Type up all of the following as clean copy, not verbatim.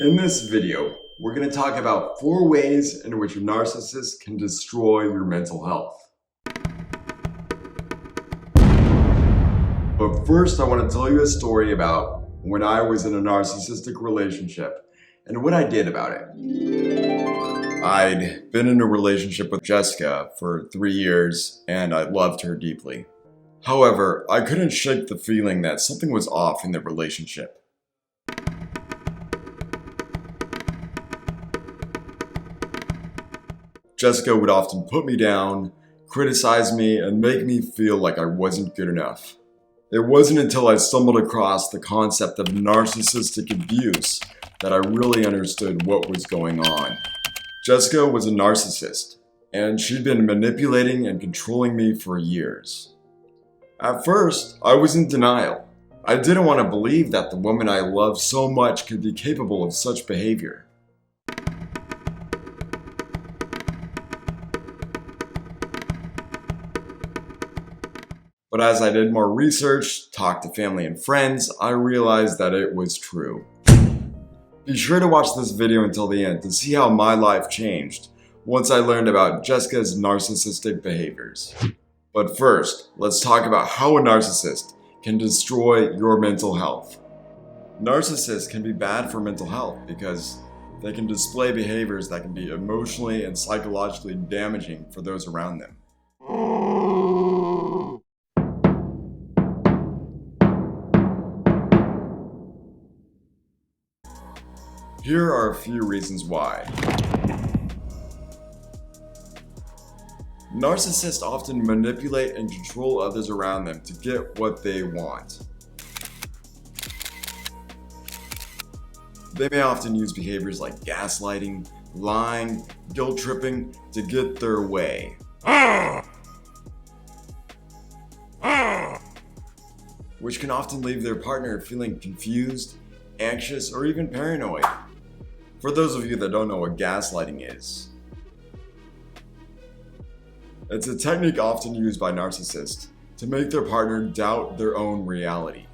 In this video, we're going to talk about 4 ways in which a narcissist can destroy your mental health. But first, I want to tell you a story about when I was in a narcissistic relationship and what I did about it. I'd been in a relationship with Jessica for 3 years and I loved her deeply. However, I couldn't shake the feeling that something was off in the relationship. Jessica would often put me down, criticize me, and make me feel like I wasn't good enough. It wasn't until I stumbled across the concept of narcissistic abuse that I really understood what was going on. Jessica was a narcissist, and she'd been manipulating and controlling me for years. At first, I was in denial. I didn't want to believe that the woman I loved so much could be capable of such behavior. But as I did more research, talked to family and friends, I realized that it was true. Be sure to watch this video until the end to see how my life changed once I learned about Jessica's narcissistic behaviors. But first, let's talk about how a narcissist can destroy your mental health. Narcissists can be bad for mental health because they can display behaviors that can be emotionally and psychologically damaging for those around them. Here are a few reasons why. Narcissists often manipulate and control others around them to get what they want. They may often use behaviors like gaslighting, lying, guilt tripping to get their way. Which can often leave their partner feeling confused, anxious, or even paranoid. For those of you that don't know what gaslighting is, it's a technique often used by narcissists to make their partner doubt their own reality.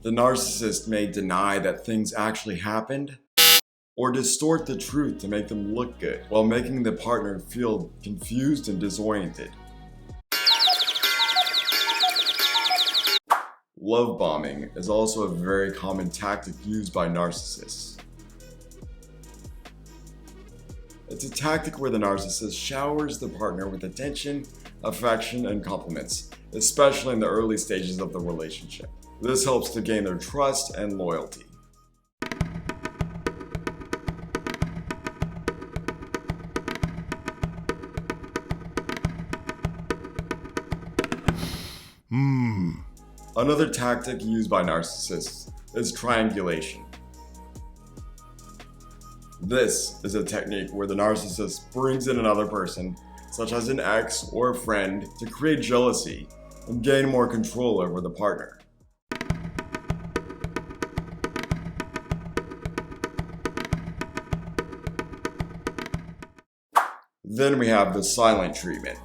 The narcissist may deny that things actually happened or distort the truth to make them look good while making the partner feel confused and disoriented. Love bombing is also a very common tactic used by narcissists. It's a tactic where the narcissist showers the partner with attention, affection, and compliments, especially in the early stages of the relationship. This helps to gain their trust and loyalty. Another tactic used by narcissists is triangulation. This is a technique where the narcissist brings in another person, such as an ex or a friend, to create jealousy and gain more control over the partner. Then we have the silent treatment.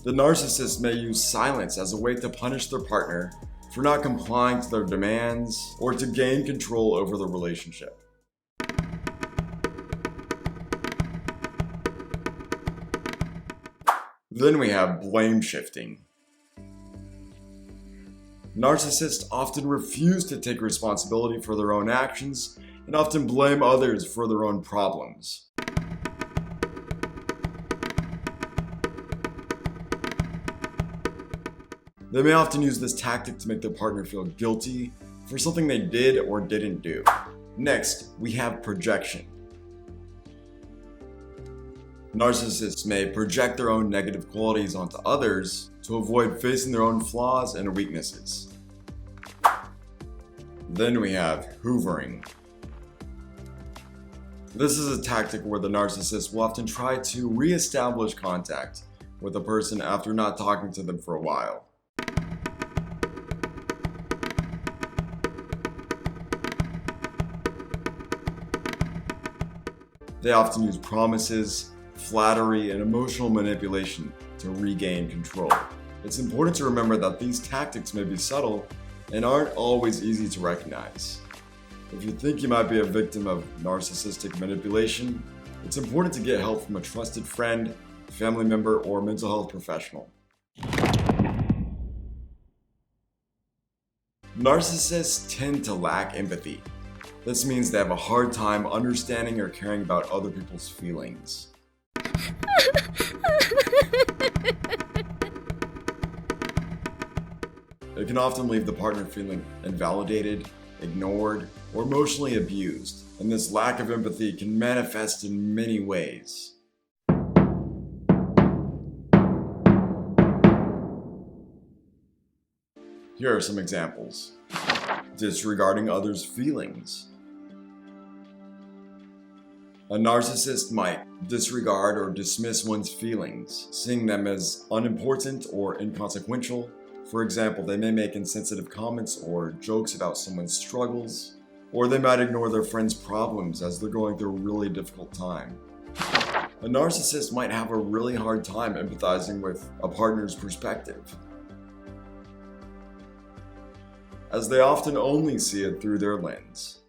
The narcissist may use silence as a way to punish their partner for not complying to their demands or to gain control over the relationship. Then we have blame shifting. Narcissists often refuse to take responsibility for their own actions and often blame others for their own problems. They may often use this tactic to make their partner feel guilty for something they did or didn't do. Next, we have projection. Narcissists may project their own negative qualities onto others to avoid facing their own flaws and weaknesses. Then we have hoovering. This is a tactic where the narcissist will often try to re-establish contact with a person after not talking to them for a while. They often use promises, flattery, and emotional manipulation to regain control. It's important to remember that these tactics may be subtle and aren't always easy to recognize. If you think you might be a victim of narcissistic manipulation, it's important to get help from a trusted friend, family member, or mental health professional. Narcissists tend to lack empathy. This means they have a hard time understanding or caring about other people's feelings. It can often leave the partner feeling invalidated, ignored, or emotionally abused, and this lack of empathy can manifest in many ways. Here are some examples. Disregarding others' feelings. A narcissist might disregard or dismiss one's feelings, seeing them as unimportant or inconsequential. For example, they may make insensitive comments or jokes about someone's struggles, or they might ignore their friend's problems as they're going through a really difficult time. A narcissist might have a really hard time empathizing with a partner's perspective, as they often only see it through their lens.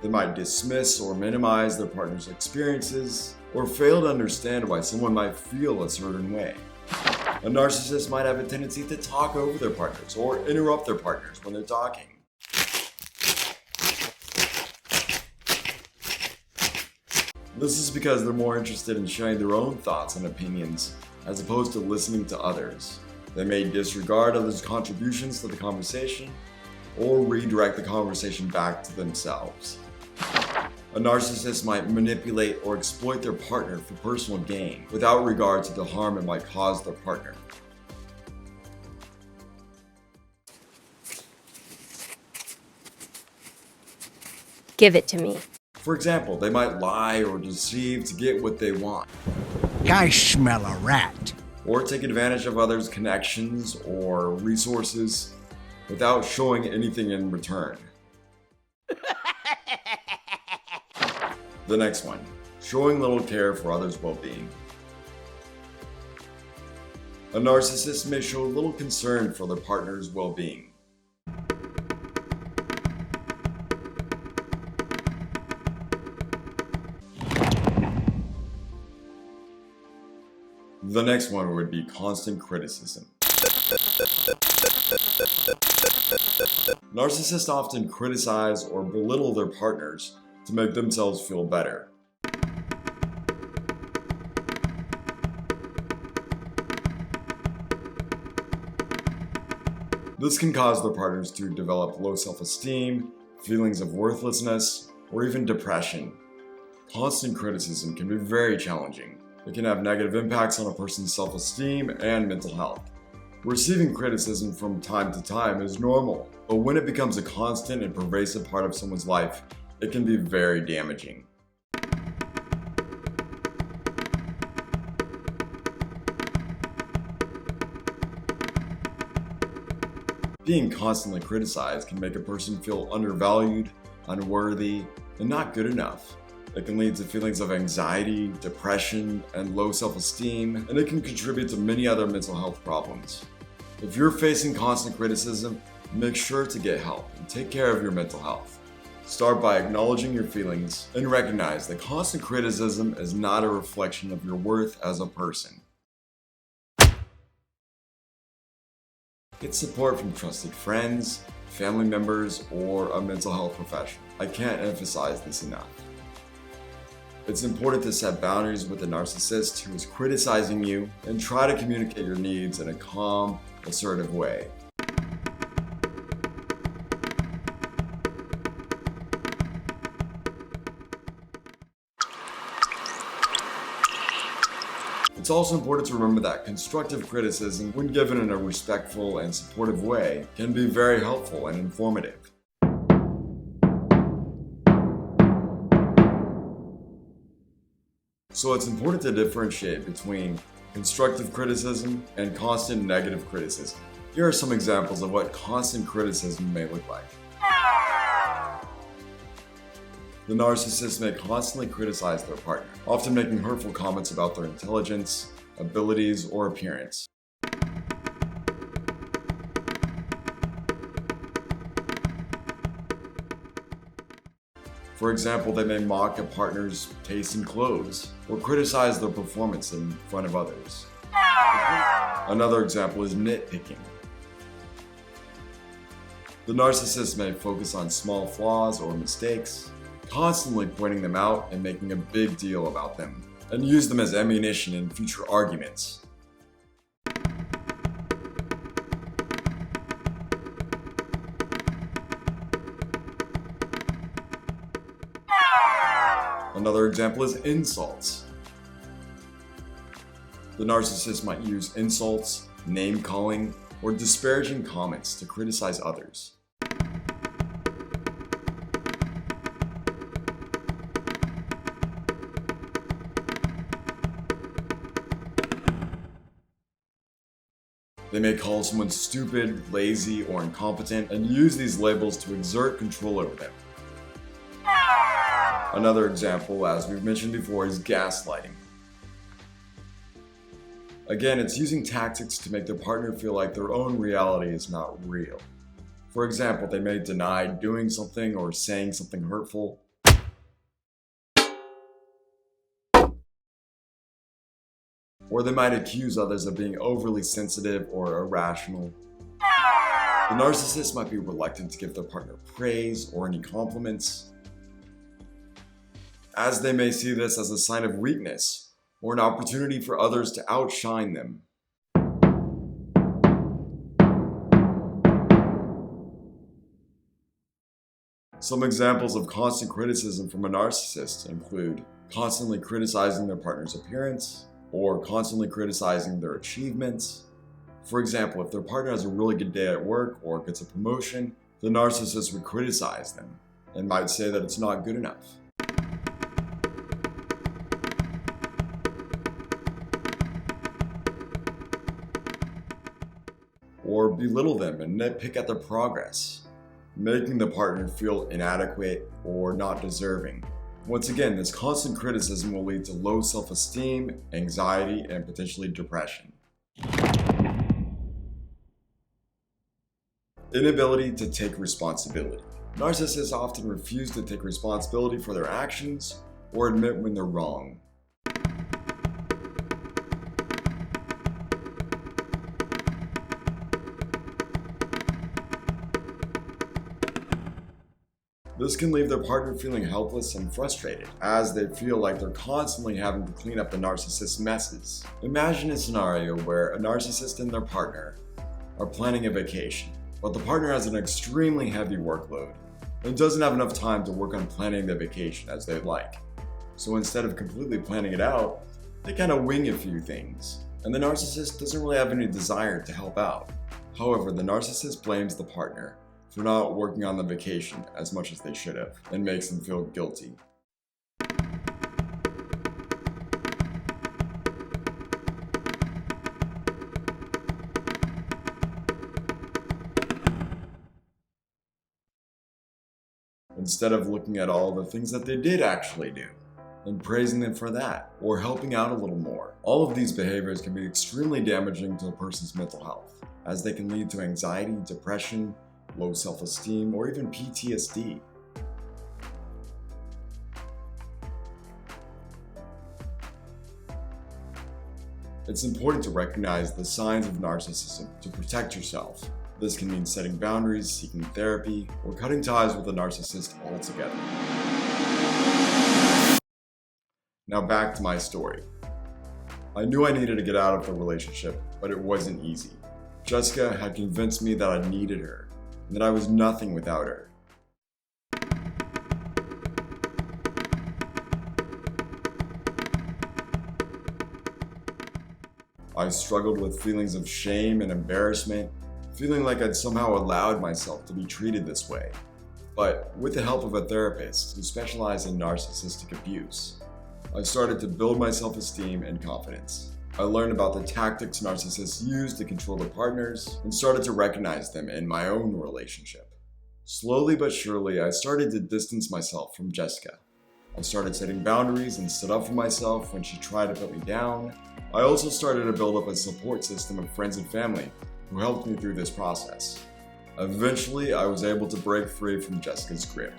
They might dismiss or minimize their partner's experiences, or fail to understand why someone might feel a certain way. A narcissist might have a tendency to talk over their partners or interrupt their partners when they're talking. This is because they're more interested in sharing their own thoughts and opinions as opposed to listening to others. They may disregard others' contributions to the conversation or redirect the conversation back to themselves. A narcissist might manipulate or exploit their partner for personal gain without regard to the harm it might cause their partner. Give it to me. For example, they might lie or deceive to get what they want, I smell a rat. or take advantage of others' connections or resources without showing anything in return. The next one, showing little care for others' well-being. A narcissist may show little concern for their partner's well-being. The next one would be constant criticism. Narcissists often criticize or belittle their partners to make themselves feel better. This can cause their partners to develop low self-esteem, feelings of worthlessness, or even depression. Constant criticism can be very challenging. It can have negative impacts on a person's self-esteem and mental health. Receiving criticism from time to time is normal, but when it becomes a constant and pervasive part of someone's life, it can be very damaging. Being constantly criticized can make a person feel undervalued, unworthy, and not good enough. It can lead to feelings of anxiety, depression, and low self-esteem, and it can contribute to many other mental health problems. If you're facing constant criticism, make sure to get help and take care of your mental health. Start by acknowledging your feelings and recognize that constant criticism is not a reflection of your worth as a person. Get support from trusted friends, family members, or a mental health professional. I can't emphasize this enough. It's important to set boundaries with a narcissist who is criticizing you and try to communicate your needs in a calm, assertive way. It's also important to remember that constructive criticism, when given in a respectful and supportive way, can be very helpful and informative. So it's important to differentiate between constructive criticism and constant negative criticism. Here are some examples of what constant criticism may look like. The narcissist may constantly criticize their partner, often making hurtful comments about their intelligence, abilities, or appearance. For example, they may mock a partner's taste in clothes or criticize their performance in front of others. Another example is nitpicking. The narcissist may focus on small flaws or mistakes, constantly pointing them out and making a big deal about them, and use them as ammunition in future arguments. Another example is insults. The narcissist might use insults, name-calling, or disparaging comments to criticize others. They may call someone stupid, lazy, or incompetent and use these labels to exert control over them. Another example, as we've mentioned before, is gaslighting. Again, it's using tactics to make their partner feel like their own reality is not real. For example, they may deny doing something or saying something hurtful. Or they might accuse others of being overly sensitive or irrational. The narcissist might be reluctant to give their partner praise or any compliments, as they may see this as a sign of weakness or an opportunity for others to outshine them. Some examples of constant criticism from a narcissist include constantly criticizing their partner's appearance or constantly criticizing their achievements. For example, if their partner has a really good day at work or gets a promotion, the narcissist would criticize them and might say that it's not good enough. Or belittle them and nitpick at their progress, making the partner feel inadequate or not deserving. Once again, this constant criticism will lead to low self-esteem, anxiety, and potentially depression. Inability to take responsibility. Narcissists often refuse to take responsibility for their actions or admit when they're wrong. This can leave their partner feeling helpless and frustrated, as they feel like they're constantly having to clean up the narcissist's messes. Imagine a scenario where a narcissist and their partner are planning a vacation, but the partner has an extremely heavy workload and doesn't have enough time to work on planning the vacation as they'd like. So instead of completely planning it out, they kind of wing a few things, and the narcissist doesn't really have any desire to help out. However, the narcissist blames the partner for not working on the vacation as much as they should have, and makes them feel guilty. Instead of looking at all the things that they did actually do, and praising them for that, or helping out a little more. All of these behaviors can be extremely damaging to a person's mental health, as they can lead to anxiety, depression, low self-esteem, or even PTSD. It's important to recognize the signs of narcissism to protect yourself. This can mean setting boundaries, seeking therapy, or cutting ties with a narcissist altogether. Now back to my story. I knew I needed to get out of the relationship, but it wasn't easy. Jessica had convinced me that I needed her, and that I was nothing without her. I struggled with feelings of shame and embarrassment, feeling like I'd somehow allowed myself to be treated this way. But with the help of a therapist who specialized in narcissistic abuse, I started to build my self-esteem and confidence. I learned about the tactics narcissists use to control their partners and started to recognize them in my own relationship. Slowly but surely, I started to distance myself from Jessica. I started setting boundaries and stood up for myself when she tried to put me down. I also started to build up a support system of friends and family who helped me through this process. Eventually, I was able to break free from Jessica's grip.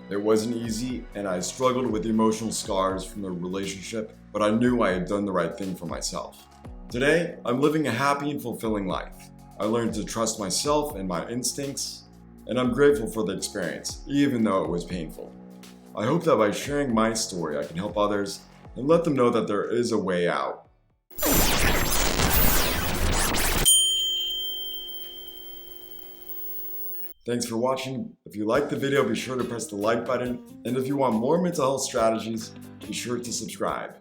It wasn't easy, and I struggled with emotional scars from the relationship, but I knew I had done the right thing for myself. Today, I'm living a happy and fulfilling life. I learned to trust myself and my instincts, and I'm grateful for the experience, even though it was painful. I hope that by sharing my story, I can help others and let them know that there is a way out. Thanks for watching. If you liked the video, be sure to press the like button. And if you want more mental health strategies, be sure to subscribe.